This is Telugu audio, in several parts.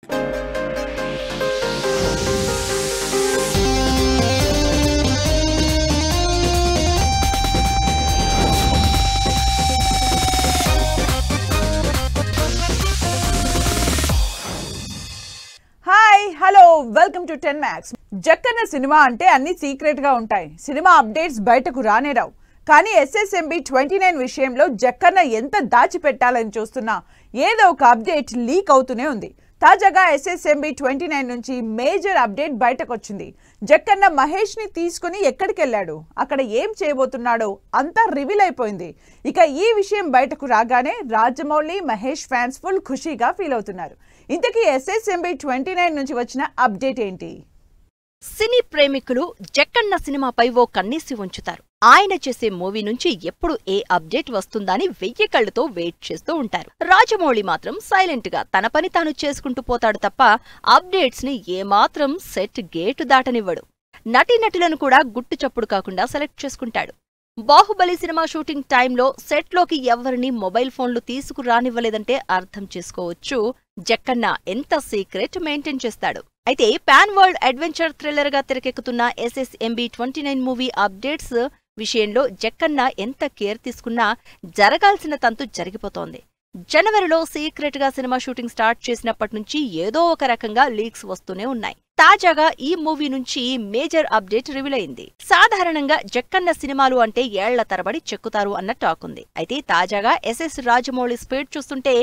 Hello welcome to 10 Max. Jakkanna cinema అంటే అన్ని సీక్రెట్ గా ఉంటాయి. సినిమా అప్డేట్స్ బయటకు రానేరావు. కానీ SSMB 29 విషయంలో జక్కన్న ఎంత దాచిపెట్టాలని చూస్తున్నా ఏదో ఒక అప్డేట్ లీక్ అవుతూనే ఉంది. తాజాగా SSMB 29 నుంచి మేజర్ అప్డేట్ బయటకు వచ్చింది. జక్కన్న మహేష్ ని తీసుకుని ఎక్కడికి వెళ్ళాడు, అక్కడ ఏం చేయబోతున్నాడో అంతా రివీల్ అయిపోయింది. ఇక ఈ విషయం బయటకు రాగానే రాజమౌళి మహేష్ ఫ్యాన్స్ ఫుల్ ఖుషీగా ఫీల్ అవుతున్నారు. ఇంతకీ SSMB 29 నుంచి వచ్చిన అప్డేట్ ఏంటి? సినీ ప్రేమికులు జక్కన్న సినిమాపై ఓ కన్నేసి ఉంచుతారు. ఆయన చేసే మూవీ నుంచి ఎప్పుడు ఏ అప్డేట్ వస్తుందని 1000 కళ్లతో వెయిట్ చేస్తూ ఉంటారు. రాజమౌళి మాత్రం సైలెంట్ గా తన పని తాను చేసుకుంటూ పోతాడు తప్ప అప్డేట్స్ ని ఏమాత్రం సెట్ గేటు దాటనివ్వడు. నటీనటులను కూడా గుట్టు చప్పుడు కాకుండా సెలెక్ట్ చేసుకుంటాడు. బాహుబలి సినిమా షూటింగ్ టైంలో సెట్లోకి ఎవరిని మొబైల్ ఫోన్లు తీసుకురానివ్వలేదంటే అర్థం చేసుకోవచ్చు జక్కన్న ఎంత సీక్రెట్ మెయింటైన్ చేస్తాడు. అయితే పాన్ వరల్డ్ అడ్వెంచర్ థ్రిల్లర్ గా తెరకెక్కుతున్న SSMB 29 మూవీ అప్డేట్స్ విషయంలో జక్కన్న ఎంత కేర్ తీసుకున్నా జరగాల్సిన తంతు జరిగిపోతోంది. జనవరిలో సీక్రెట్ గా సినిమా షూటింగ్ స్టార్ట్ చేసినప్పటి నుంచి ఏదో ఒక రకంగా లీక్స్ వస్తూనే ఉన్నాయి. తాజాగా ఈ మూవీ నుంచి మేజర్ అప్డేట్ రివీల్ అయింది. సాధారణంగా జక్కన్న సినిమాలు అంటే ఏళ్ల తరబడి చెక్కుతారు అన్న టాక్ ఉంది. అయితే తాజాగా SS రాజమౌళి స్పీడ్ చూస్తుంటే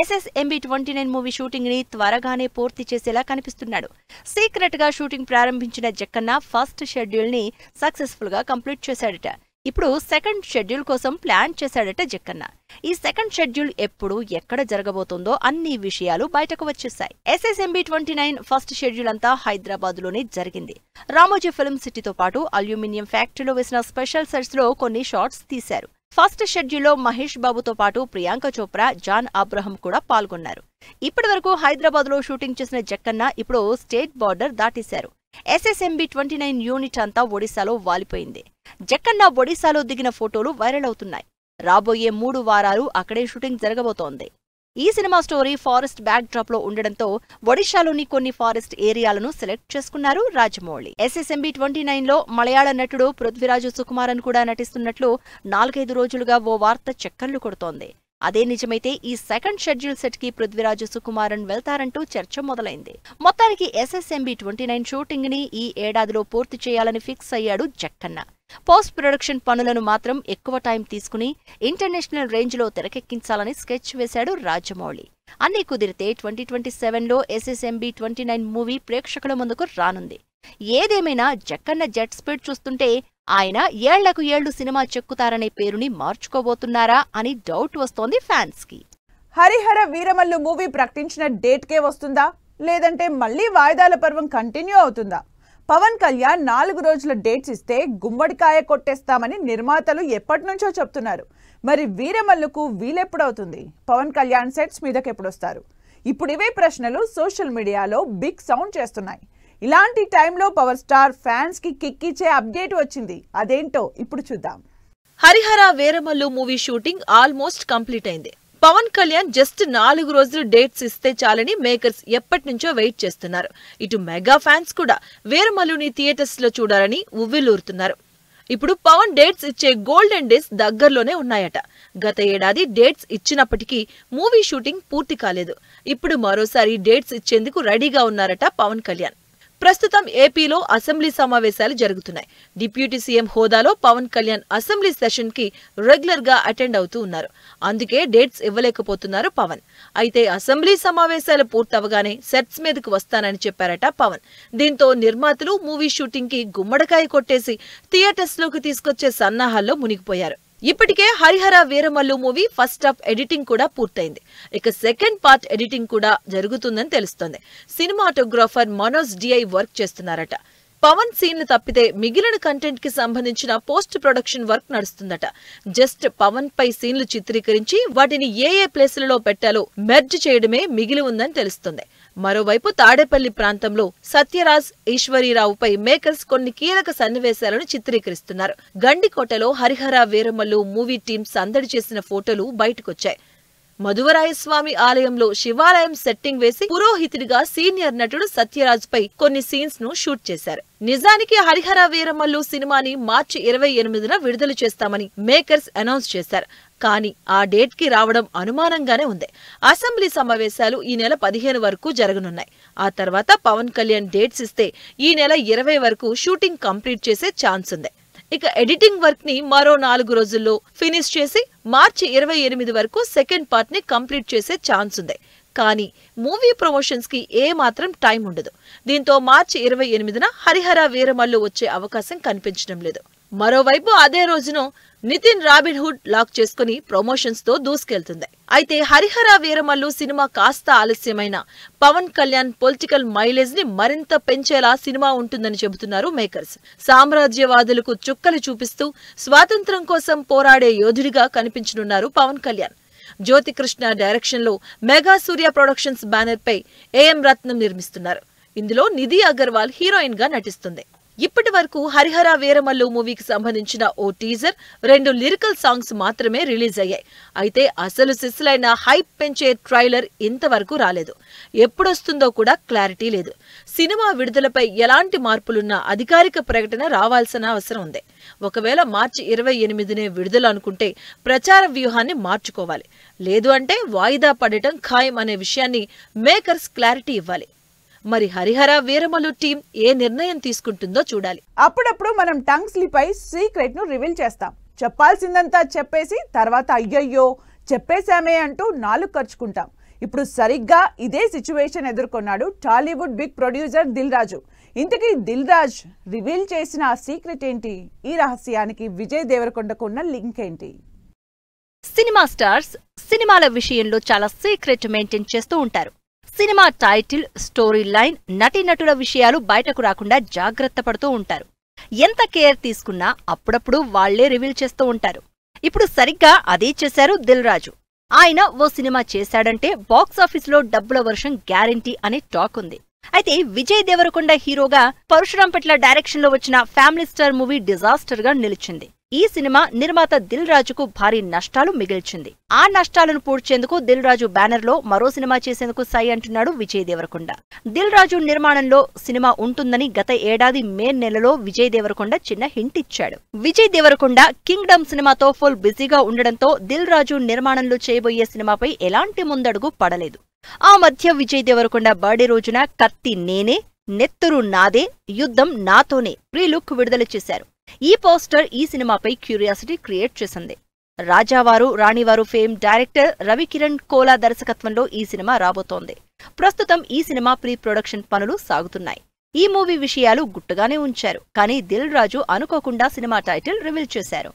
SSMB 29 మూవీ షూటింగ్ ని త్వరగానే పూర్తి చేసేలా కనిపిస్తున్నాడు. సీక్రెట్ గా షూటింగ్ ప్రారంభించిన జక్కన్న ఫస్ట్ షెడ్యూల్ ని సక్సెస్ఫుల్ గా కంప్లీట్ చేశాడట. ఇప్పుడు సెకండ్ షెడ్యూల్ కోసం ప్లాన్ చేశాడట జక్కన్న. ఈ సెకండ్ షెడ్యూల్ ఎప్పుడు ఎక్కడ జరగబోతోందో అన్ని విషయాలు బయటకు వచ్చేశాయి. SSMB 29 ఫస్ట్ షెడ్యూల్ అంతా హైదరాబాద్ లోనే జరిగింది. రామోజీ ఫిల్మ్ సిటీతో పాటు అల్యూమినియం ఫ్యాక్టరీలో వేసిన స్పెషల్ సెట్స్ లో కొన్ని షాట్స్ తీశారు. ఫస్ట్ షెడ్యూల్లో మహేష్ బాబుతో పాటు ప్రియాంక చోప్రా, జాన్ అబ్రహం కూడా పాల్గొన్నారు. ఇప్పటి వరకు హైదరాబాద్ లో షూటింగ్ చేసిన జక్కన్న ఇప్పుడు స్టేట్ బార్డర్ దాటేశారు. SSMB 29 యూనిట్ అంతా ఒడిశాలో వాలిపోయింది. జక్కన్న ఒడిశాలో దిగిన ఫోటోలు వైరల్ అవుతున్నాయి. రాబోయే 3 వారాలు అక్కడే షూటింగ్ జరగబోతోంది. ఈ cinema story forest back drop లో ఉండడంతో ఒడిశాలోని కొన్ని ఫారెస్ట్ ఏరియాలను సెలెక్ట్ చేసుకున్నారు రాజమౌళి. SSMB 29 లో మలయాళ నటుడు పృథ్వీరాజ్ సుకుమారన్ కూడా నటిస్తున్నట్లు 4-5 రోజులుగా ఓ వార్త చక్కర్లు కొడుతోంది. అదే నిజమైతే ఈ సెకండ్ షెడ్యూల్ సెట్ కి పృథ్వీరాజ్ సుకుమారన్ వెళ్తారంటూ చర్చ మొదలైంది. మొత్తానికి SSMB 29 షూటింగ్ ని ఈ ఏడాదిలో పూర్తి చేయాలని ఫిక్స్ అయ్యాడు జక్కన్న. పోస్ట్ ప్రొడక్షన్ పనులను మాత్రం ఎక్కువ టైం తీసుకుని ఇంటర్నేషనల్ రేంజ్ లో తెరకెక్కించాలని స్కెచ్ వేశాడు రాజమౌళి. అన్నీ కుదిరితే 2027 లో SSMB 29 మూవీ ప్రేక్షకుల ముందుకు రానుంది. ఏదేమైనా జక్కన్న జెట్ స్పీడ్ చూస్తుంటే ఆయన ఏళ్లకు ఏళ్లు సినిమా చెక్కుతారనే పేరుని మార్చుకోబోతున్నారా అని డౌట్ వస్తోంది ఫ్యాన్స్ కి. హరిహర వీరమల్లు మూవీ ప్రకటించిన డేట్ కే వస్తుందా, లేదంటే మళ్లీ వాయిదాల పర్వం కంటిన్యూ అవుతుందా? పవన్ కళ్యాణ్ 4 రోజుల డేట్స్ ఇస్తే గుమ్మడికాయ కొట్టేస్తామని నిర్మాతలు ఎప్పటి నుంచో చెప్తున్నారు. మరి వీరమల్లుకు వీలెప్పుడవుతుంది? పవన్ కళ్యాణ్ సెట్స్ మీదకి ఎప్పుడొస్తారు? ఇప్పుడు ఇవే ప్రశ్నలు సోషల్ మీడియాలో బిగ్ సౌండ్ చేస్తున్నాయి. ఇలాంటి టైంలో పవర్ స్టార్ ఫ్యాన్స్ కి కిక్కిచ్చే అప్డేట్ వచ్చింది. అదేంటో ఇప్పుడు చూద్దాం. Harihara Veeramallu movie shooting almost complete అయింది. పవన్ కళ్యాణ్ జస్ట్ 4 రోజులు డేట్స్ ఇస్తే చాలని మేకర్స్ ఎప్పటి నుంచో వెయిట్ చేస్తున్నారు. ఇటు మెగా ఫ్యాన్స్ కూడా వీరమల్లుని థియేటర్స్ లో చూడాలని ఉవ్విలూరుతున్నారు. ఇప్పుడు పవన్ డేట్స్ ఇచ్చే గోల్డెన్ డేస్ దగ్గరలోనే ఉన్నాయట. గత ఏడాది డేట్స్ ఇచ్చినప్పటికీ మూవీ షూటింగ్ పూర్తి కాలేదు. ఇప్పుడు మరోసారి డేట్స్ ఇచ్చేందుకు రెడీగా ఉన్నారట పవన్ కళ్యాణ్. ప్రస్తుతం ఏపీలో అసెంబ్లీ సమావేశాలు జరుగుతున్నాయి. డిప్యూటీ సీఎం హోదాలో పవన్ కళ్యాణ్ అసెంబ్లీ సెషన్ కి రెగ్యులర్ గా అటెండ్ అవుతూ ఉన్నారు. అందుకే డేట్స్ ఇవ్వలేకపోతున్నారు పవన్. అయితే అసెంబ్లీ సమావేశాలు పూర్తవగానే సెట్స్ మీదకు వస్తానని చెప్పారట పవన్. దీంతో నిర్మాతలు మూవీ షూటింగ్ కి గుమ్మడికాయ కొట్టేసి థియేటర్స్ లోకి తీసుకొచ్చే సన్నాహాల్లో మునిగిపోయారు. ఇప్పటికే Harihara Veeramallu movie first half editing కూడా పూర్తయింది. ఇక సెకండ్ పార్ట్ ఎడిటింగ్ కూడా జరుగుతుందని తెలుస్తోంది. సినిమాటోగ్రాఫర్ మనోజ్ DI వర్క్ చేస్తున్నారట. పవన్ సీన్లు తప్పితే మిగిలిన కంటెంట్ కి సంబంధించిన పోస్ట్ ప్రొడక్షన్ వర్క్ నడుస్తుందట. జస్ట్ పవన్ పై సీన్లు చిత్రీకరించి వాటిని ఏ ప్లేసులలో పెట్టాలో మెర్జ్ చేయడమే మిగిలి ఉందని తెలుస్తుంది. మరోవైపు తాడేపల్లి ప్రాంతంలో సత్యరాజ్, ఈశ్వరీరావుపై మేకర్స్ కొన్ని కీలక సన్నివేశాలను చిత్రీకరిస్తున్నారు. గండికోటలో హరిహర వీరమల్లు మూవీ టీం సందడి చేసిన ఫోటోలు బయటకొచ్చాయి. మధువరాయస్వామి ఆలయంలో శివాలయం సెట్టింగ్ వేసి పురోహితుడిగా సీనియర్ నటుడు సత్యరాజ్ పై కొన్ని సీన్స్ ను షూట్ చేశారు. నిజానికి హరిహర వీరమల్లు సినిమాని మార్చి 28న విడుదల చేస్తామని మేకర్స్ అనౌన్స్ చేశారు. కానీ ఆ డేట్ కి రావడం అనుమానంగానే ఉంది. అసెంబ్లీ సమావేశాలు ఈ నెల 15 వరకు జరగనున్నాయి. ఆ తర్వాత పవన్ కళ్యాణ్ డేట్స్ ఇస్తే ఈ నెల 20 వరకు షూటింగ్ కంప్లీట్ చేసే ఛాన్స్ ఉంది. ఇక ఎడిటింగ్ వర్క్ ని మరో 4 రోజుల్లో ఫినిష్ చేసి మార్చి 28 వరకు సెకండ్ పార్ట్ ని కంప్లీట్ చేసే ఛాన్స్ ఉంది. కానీ మూవీ ప్రమోషన్స్ కి ఏ మాత్రం టైం ఉండదు. దీంతో మార్చి 28న హరిహర వీరమల్లు వచ్చే అవకాశం కనిపించడం లేదు. మరోవైపు అదే రోజును నితిన్ రాబిన్హుడ్ లాక్ చేసుకుని ప్రమోషన్స్ తో దూసుకెళ్తుంది. అయితే హరిహర వీరమల్లు సినిమా కాస్త ఆలస్యమైన పవన్ కళ్యాణ్ పొలిటికల్ మైలేజ్ ని మరింత పెంచేలా సినిమా ఉంటుందని చెబుతున్నారు మేకర్స్. సామ్రాజ్యవాదులకు చుక్కలు చూపిస్తూ స్వాతంత్ర్యం కోసం పోరాడే యోధుడిగా కనిపించనున్నారు పవన్ కళ్యాణ్. జ్యోతికృష్ణ డైరెక్షన్ లో మెగా సూర్య ప్రొడక్షన్స్ బ్యానర్ పై ఏఎం రత్నం నిర్మిస్తున్నారు. ఇందులో నిధి అగర్వాల్ హీరోయిన్ గా నటిస్తుంది. ఇప్పటి వరకు హరిహర వీరమల్లు మూవీకి సంబంధించిన ఓ టీజర్, 2 లిరికల్ సాంగ్స్ మాత్రమే రిలీజ్ అయ్యాయి. అయితే అసలు సిస్సులైన హైప్ పెంచే ట్రైలర్ ఇంతవరకు రాలేదు. ఎప్పుడొస్తుందో కూడా క్లారిటీ లేదు. సినిమా విడుదలపై ఎలాంటి మార్పులున్నా అధికారిక ప్రకటన రావాల్సిన అవసరం ఉంది. ఒకవేళ మార్చి 28నే విడుదల అనుకుంటే ప్రచార వ్యూహాన్ని మార్చుకోవాలి. లేదు అంటే వాయిదా పడటం ఖాయం అనే విషయాన్ని మేకర్స్ క్లారిటీ ఇవ్వాలి. మరి హరిహర వీరమల్లు టీం ఏ నిర్ణయం తీసుకుంటుందో చూడాలి. అప్పుడప్పుడు మనం టంగ్ స్లిప్ అయి సీక్రెట్ ను రివీల్ చేస్తాం. చెప్పాల్సిందంతా చెప్పేసి తర్వాత అయ్యయ్యో చెప్పేశామే అంటూ నాలుగు ఖర్చుకుంటాం. ఇప్పుడు సరిగ్గా ఇదే సిచ్యువేషన్ ఎదుర్కొన్నాడు టాలీవుడ్ బిగ్ ప్రొడ్యూసర్ దిల్ రాజు. ఇంతకీ దిల్ రాజ్ రివీల్ చేసిన ఆ సీక్రెట్ ఏంటి? ఈ రహస్యానికి విజయ్ దేవరకొండకు ఉన్న లింక్ ఏంటి? సినిమా స్టార్స్ సినిమాల విషయంలో చాలా సీక్రెట్ మెయింటైన్ చేస్తూ ఉంటారు. సినిమా టైటిల్, స్టోరీ లైన్, నటీనటుల విషయాలు బయటకు రాకుండా జాగ్రత్త పడుతూ ఉంటారు. ఎంత కేర్ తీసుకున్నా అప్పుడప్పుడు వాళ్లే రివీల్ చేస్తూ ఉంటారు. ఇప్పుడు సరిగ్గా అదే చేశారు దిల్ రాజు. ఆయన ఓ సినిమా చేశాడంటే బాక్సాఫీసులో డబ్బుల వర్షం గ్యారెంటీ అనే టాక్ ఉంది. అయితే విజయ్ దేవరకొండ హీరోగా పరశురాంపట్ల డైరెక్షన్ లో వచ్చిన ఫ్యామిలీ స్టార్ మూవీ డిజాస్టర్ గా నిలిచింది. ఈ సినిమా నిర్మాత దిల్ రాజుకు భారీ నష్టాలు మిగిల్చింది. ఆ నష్టాలను పూడ్చేందుకు దిల్ రాజు బ్యానర్ లో మరో సినిమా చేసేందుకు సై అంటున్నాడు విజయ్ దేవరకొండ. దిల్ రాజు నిర్మాణంలో సినిమా ఉంటుందని గత ఏడాది మే నెలలో విజయ్ దేవరకొండ చిన్న హింట్ ఇచ్చాడు. విజయ్ దేవరకొండ కింగ్డమ్ సినిమాతో ఫుల్ బిజీగా ఉండడంతో దిల్ రాజు నిర్మాణంలో చేయబోయే సినిమాపై ఎలాంటి ముందడుగు పడలేదు. ఆ మధ్య విజయ్ దేవరకొండ బర్త్డే రోజున కత్తి నేనే, నెత్తురు నాదే, యుద్ధం నాతోనే ప్రీ లుక్ విడుదల చేశారు. ఈ పోస్టర్ ఈ సినిమాపై క్యూరియాసిటీ క్రియేట్ చేసింది. రాజావారు రాణివారు ఫేమ్ డైరెక్టర్ రవికిరణ్ కోలా దర్శకత్వంలో ఈ సినిమా రాబోతోంది. ప్రస్తుతం ఈ సినిమా ప్రీ ప్రొడక్షన్ పనులు సాగుతున్నాయి. ఈ మూవీ విషయాలు గుట్టుగానే ఉంచారు. కానీ దిల్ రాజు అనుకోకుండా సినిమా టైటిల్ రివీల్ చేశారు.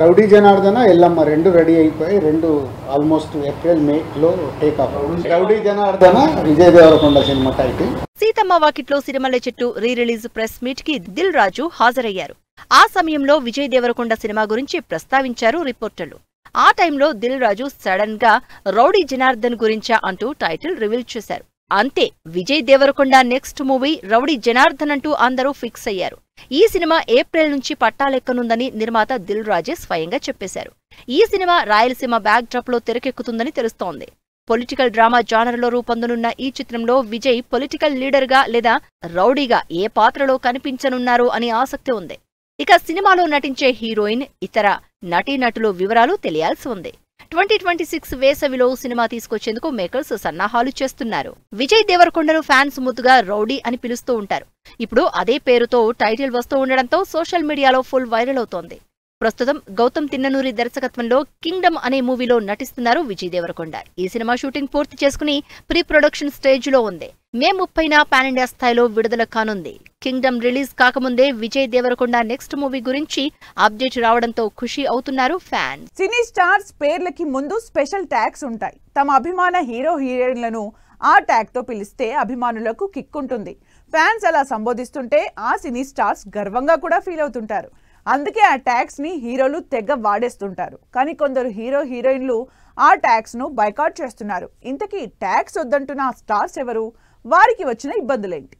రౌడీ జనార్దన, ఎల్లమ్మ 2 రెడీ అయిపోయి 2 ఆల్మోస్ట్ ఏప్రిల్ మే లో take off. Rowdy Janardhana Vijay Deverakonda cinema title. Seethamma Vakitlo Sirimalle చెట్టు రీ రిలీజ్ ప్రెస్ మీట్ కి దిల్ రాజు హాజరయ్యారు. ఆ సమయంలో విజయ్ దేవరకొండ సినిమా గురించి ప్రస్తావించారు రిపోర్టర్లు. ఆ టైంలో దిల్ రాజు సడన్ గా రౌడీ జనార్దన్ గురించా అంటూ టైటిల్ రివీల్ చేశారు. అంతే, Vijay Deverakonda next movie Rowdy Janardhan అంటూ అందరూ ఫిక్స్ అయ్యారు. ఈ సినిమా ఏప్రిల్ నుంచి పట్టాలెక్కనుందని నిర్మాత దిల్ రాజే స్వయంగా చెప్పేశారు. ఈ సినిమా రాయలసీమ బ్యాక్ డ్రాప్ లో తెరకెక్కుతుందని తెలుస్తోంది. పొలిటికల్ డ్రామా జానర్లో రూపొందనున్న ఈ చిత్రంలో విజయ్ పొలిటికల్ లీడర్గా లేదా రౌడీగా ఏ పాత్రలో కనిపించనున్నారు అని ఆసక్తి ఉంది. ఇక సినిమాలో నటించే హీరోయిన్, ఇతర నటీనటులు వివరాలు తెలియాల్సి ఉంది. 2026 వేసవిలో సినిమా తీసుకొచ్చేందుకు మేకర్స్ సన్నాహాలు చేస్తున్నారు. విజయ్ దేవరకొండను ఫ్యాన్స్ ముద్దుగా రౌడీ అని పిలుస్తూ ఉంటారు. ఇప్పుడు అదే పేరుతో టైటిల్ వస్తూ ఉండడంతో సోషల్ మీడియాలో ఫుల్ వైరల్ అవుతోంది. ప్రస్తుతం గౌతమ్ తిన్ననూరి దర్శకత్వంలో కింగ్డమ్ అనే మూవీలో నటిస్తున్నారు విజయ్ దేవరకొండ. ఈ సినిమా షూటింగ్ పూర్తి చేసుకుని ప్రీ ప్రొడక్షన్ స్టేజ్ లో ఉంది. మే 30న పాన్ ఇండియా స్థాయిలో విడుదల కానుంది. కింగ్డమ్ రిలీజ్ కాకముందే విజయ్ దేవరకొండ నెక్స్ట్ మూవీ గురించి అప్డేట్ రావడంతో ఖుషి అవుతున్నారు ఫ్యాన్స్. సినీ స్టార్స్ పేర్లకి ముందు స్పెషల్ ట్యాగ్స్ ఉంటాయి. తమ అభిమాన హీరో హీరోయిన్లను ఆ ట్యాగ్ తో పిలిస్తే అభిమానులకు కిక్ ఉంటుంది. ఫ్యాన్స్ అలా సంబోధిస్తుంటే ఆ సినీ స్టార్స్ గర్వంగా కూడా ఫీల్ అవుతుంటారు. అందుకే ఆ ట్యాగ్స్ ని హీరోలు తెగ వాడేస్తుంటారు. కానీ కొందరు హీరో హీరోయిన్లు ఆ ట్యాగ్స్ ను బైకాట్ చేస్తున్నారు. ఇంతకీ ట్యాగ్స్ వద్దంటున్న స్టార్స్ ఎవరు? వారికి వచ్చిన ఇబ్బందులేంటి?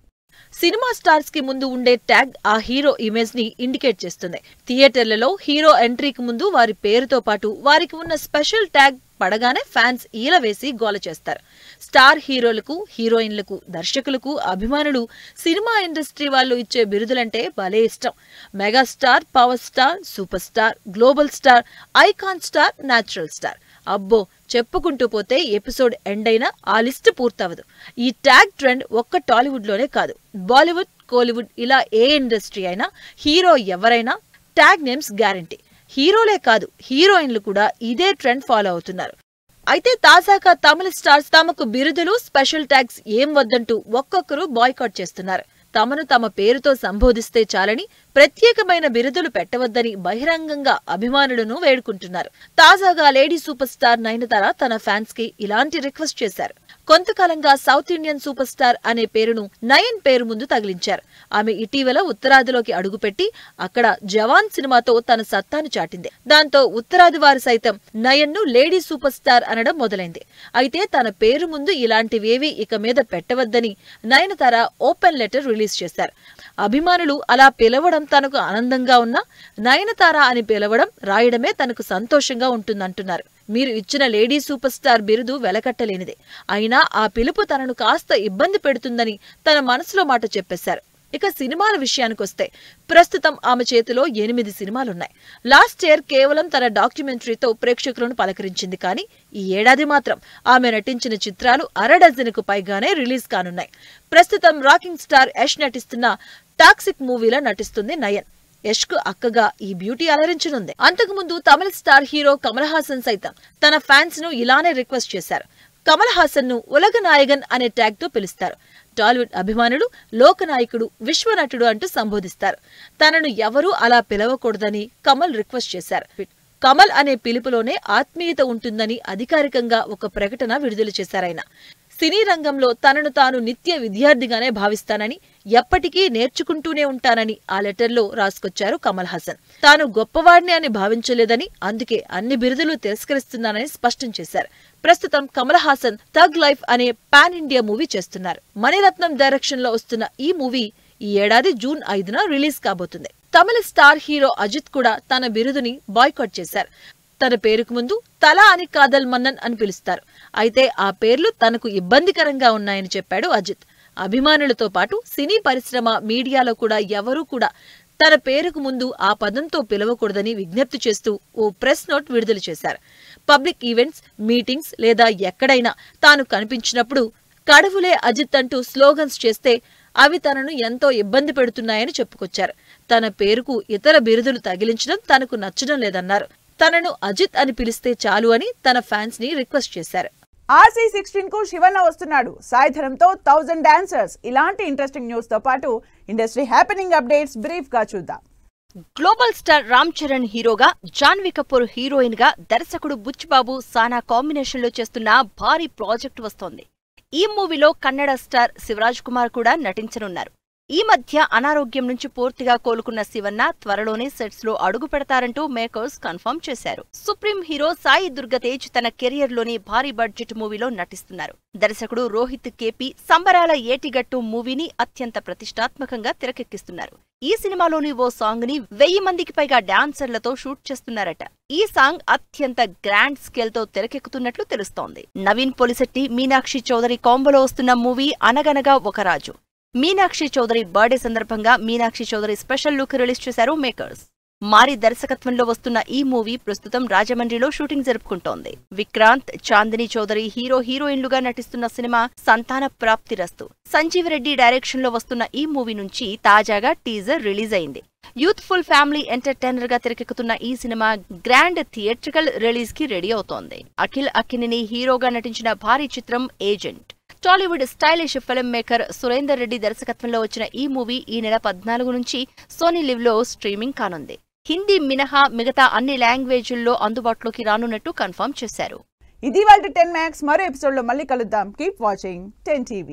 సినిమా స్టార్స్ కి ముందు ఉండే ట్యాగ్ ఆ హీరో ఇమేజ్ ని ఇండికేట్ చేస్తుంది. థియేటర్లలో హీరో ఎంట్రీకి ముందు వారి పేరుతో పాటు వారికి ఉన్న స్పెషల్ ట్యాగ్ పడగానే ఫ్యాన్స్ ఈల వేసి గోల చేస్తారు. స్టార్ హీరోలకు, హీరోయిన్లకు, దర్శకులకు, అభిమానులు, సినిమా ఇండస్ట్రీ వాళ్ళు ఇచ్చే బిరుదులంటే భలే ఇష్టం. Megastar, power star, super star, global star, icon star, natural star. అబ్బో, చెప్పుకుంటూ పోతే ఎపిసోడ్ ఎండ్ అయినా ఆ లిస్ట్ పూర్తవదు. ఈ ట్యాగ్ ట్రెండ్ ఒక్క టాలీవుడ్ లోనే కాదు, బాలీవుడ్, కోలీవుడ్ ఇలా ఏ ఇండస్ట్రీ అయినా హీరో ఎవరైనా ట్యాగ్ నేమ్స్ గ్యారంటీ. హీరోలే కాదు, హీరోయిన్లు కూడా ఇదే ట్రెండ్ ఫాలో అవుతున్నారు. అయితే తాజాగా తమిళ స్టార్స్ తమకు బిరుదులు, స్పెషల్ ట్యాగ్స్ ఏం వద్దంటూ ఒక్కొక్కరు బాయ్కాట్ చేస్తున్నారు. తమను తమ పేరుతో సంబోధిస్తే చాలని, ప్రత్యేకమైన బిరుదులు పెట్టవద్దని బహిరంగంగా అభిమానులను వేడుకుంటున్నారు. తాజాగా లేడీ సూపర్ స్టార్ నయనతార తన ఫ్యాన్స్ కి ఇలాంటి రిక్వెస్ట్ చేశారు. కొంతకాలంగా సౌత్ ఇండియన్ సూపర్ స్టార్ అనే పేరును నయన్ పేరు ముందు తగిలించారు. ఆమె ఇటీవల ఉత్తరాదిలోకి అడుగుపెట్టి అక్కడ జవాన్ సినిమాతో తన సత్తాను చాటింది. దాంతో ఉత్తరాది వారు సైతం నయన్ ను లేడీ సూపర్ స్టార్ అనడం మొదలైంది. అయితే తన పేరు ముందు ఇలాంటివేవీ ఇక మీద పెట్టవద్దని నయనతార ఓపెన్ లెటర్ రిలీజ్ చేశారు. అభిమానులు అలా పిలవడం తనకు ఆనందంగా ఉన్నా నయనతార అని పిలవడం, రాయడమే తనకు సంతోషంగా ఉంటుందంటున్నారు. మీరు ఇచ్చిన లేడీ సూపర్ స్టార్ బిరుదు వెలకట్టలేనిదే, అయినా ఆ పిలుపు తనను కాస్త ఇబ్బంది పెడుతుందని తన మనసులో మాట చెప్పేశారు. ఇక సినిమాల విషయానికొస్తే ప్రస్తుతం ఆమె చేతిలో 8 సినిమాలున్నాయి. లాస్ట్ ఇయర్ కేవలం తన డాక్యుమెంటరీతో ప్రేక్షకులను పలకరించింది. కానీ ఈ ఏడాది మాత్రం ఆమె నటించిన చిత్రాలు 6 డజనుకు పైగానే రిలీజ్ కానున్నాయి. ప్రస్తుతం రాకింగ్ స్టార్ యష్ నటిస్తున్న టాక్సిక్ మూవీలో నటిస్తుంది నయన్. యష్ కు అక్కగా ఈ బ్యూటీ అలరించనుంది. అంతకుముందు తమిళ స్టార్ హీరో కమల్ హాసన్ సైతం తన ఫ్యాన్స్ ను ఇలానే రిక్వెస్ట్ చేశారు. కమల్ హాసన్ ను ఉలగ నాయగన్ అనే ట్యాగ్ తో పిలుస్తారు. టాలీవుడ్ అభిమానులు లోకనాయకుడు, విశ్వనటుడు అంటూ సంబోధిస్తారు. తనను ఎవరూ అలా పిలవకూడదని కమల్ రిక్వెస్ట్ చేశారు. కమల్ అనే పిలుపులోనే ఆత్మీయత ఉంటుందని అధికారికంగా ఒక ప్రకటన విడుదల చేశారాయన. సినీ రంగంలో తనను తాను నిత్య విద్యార్థిగానే భావిస్తానని, ఎప్పటికీ నేర్చుకుంటూనే ఉంటానని ఆ లెటర్లో రాసుకొచ్చారు కమల్ హాసన్. తాను గొప్పవాడిని అని భావించలేదని, అందుకే అన్ని బిరుదులు తిరస్కరిస్తున్నానని స్పష్టం చేశారు. ప్రస్తుతం కమల్ హాసన్ థగ్ లైఫ్ అనే పాన్ ఇండియా మూవీ చేస్తున్నారు. మణిరత్నం డైరెక్షన్ లో వస్తున్న ఈ మూవీ ఈ ఏడాది జూన్ 5న రిలీజ్ కాబోతుంది. తమిళ స్టార్ హీరో అజిత్ కూడా తన బిరుదుని బాయ్కాట్ చేశారు. తన పేరుకు ముందు తల అని కాదల్ మన్నన్ అని పిలుస్తారు. అయితే ఆ పేర్లు తనకు ఇబ్బందికరంగా ఉన్నాయని చెప్పాడు అజిత్. అభిమానులతో పాటు సినీ పరిశ్రమ, మీడియాలో కూడా ఎవరూ కూడా తన పేరుకు ముందు ఆ పదంతో పిలవకూడదని విజ్ఞప్తి చేస్తూ ఓ ప్రెస్ నోట్ విడుదల చేశారు. పబ్లిక్ ఈవెంట్స్, మీటింగ్స్ లేదా ఎక్కడైనా తాను కనిపించినప్పుడు కడవులే అజిత్ అంటూ స్లోగన్స్ చేస్తే అవి తనను ఎంతో ఇబ్బంది పెడుతున్నాయని చెప్పుకొచ్చారు. తన పేరుకు ఇతర బిరుదులు తగిలించడం తనకు నచ్చడం లేదన్నారు. తనను అజిత్ అని పిలిస్తే చాలు అని తన ఫ్యాన్స్ ని రిక్వెస్ట్ చేశారు. RC16 కు శివన్న వస్తున్నాడు. సాయిధరంతో 1000 డాన్సర్స్. ఇలాంటి ఇంట్రెస్టింగ్ న్యూస్ తో పాటు ఇండస్ట్రీ హ్యాపెనింగ్ అప్డేట్స్ బ్రీఫ్ గా చూద్దాం. గ్లోబల్ స్టార్ రామ్ చరణ్ హీరోగా, జాన్వీ కపూర్ హీరోయిన్ గా దర్శకుడు బుచ్చిబాబు, సానా కాంబినేషన్ లో చేస్తున్న భారీ ప్రాజెక్ట్ వస్తోంది. ఈ మూవీలో కన్నడ స్టార్ శివరాజ్ కుమార్ కూడా నటించనున్నారు. ఈ మధ్య అనారోగ్యం నుంచి పూర్తిగా కోలుకున్న శివన్న త్వరలోనే సెట్స్ లో అడుగు పెడతారంటూ మేకర్స్ కన్ఫర్మ్ చేశారు. సుప్రీం హీరో సాయి దుర్గతేజ్ తన కెరియర్ లోని భారీ బడ్జెట్ మూవీలో నటిస్తున్నారు. దర్శకుడు రోహిత్ కేపీ సంబరాల ఏటిగట్టు మూవీని అత్యంత ప్రతిష్టాత్మకంగా తెరకెక్కిస్తున్నారు. ఈ సినిమాలోని ఓ సాంగ్ ని 1000 మందికి పైగా డాన్సర్లతో షూట్ చేస్తున్నారట. ఈ సాంగ్ అత్యంత గ్రాండ్ స్కేల్ తో తెరకెక్కుతున్నట్లు తెలుస్తోంది. నవీన్ పొలిశెట్టి, మీనాక్షి చౌదరి కాంబోలో వస్తున్న మూవీ అనగనగా ఒక రాజు. మీనాక్షి చౌదరి బర్త్డే సందర్భంగా Meenakshi Chaudhary special look release చేశారు మేకర్స్. మారి దర్శకత్వంలో వస్తున్న ఈ మూవీ ప్రస్తుతం రాజమండ్రిలో షూటింగ్ జరుపుకుంటోంది. విక్రాంత్, చాందిని చౌదరి హీరో హీరోయిన్లుగా నటిస్తున్న సినిమా సంతాన ప్రాప్తిరస్తు. సంజీవ్ రెడ్డి డైరెక్షన్ లో వస్తున్న ఈ మూవీ నుంచి తాజాగా టీజర్ రిలీజ్ అయింది. యూత్ఫుల్ ఫ్యామిలీ ఎంటర్టైనర్ గా తెరకెక్కుతున్న ఈ సినిమా గ్రాండ్ థియేట్రికల్ రిలీజ్ కి రెడీ అవుతోంది. అఖిల్ అక్కినేని హీరోగా నటించిన భారీ చిత్రం agent. Tollywood stylish film maker Surender Reddy దర్శకత్వంలో వచ్చిన ఈ మూవీ ఈ నెల 14 నుంచి సోనీ లివ్ లో స్ట్రీమింగ్ కానుంది. హిందీ మినహా మిగతా అన్ని లాంగ్వేజ్ల్లో అందుబాటులోకి రానున్నట్టు కన్ఫర్మ్ చేశారు. ఇది వాళ్ళ 10 మ్యాక్స్. మరో ఎపిసోడ్ లో మళ్ళీ కలుద్దాం. Keep watching 10 TV.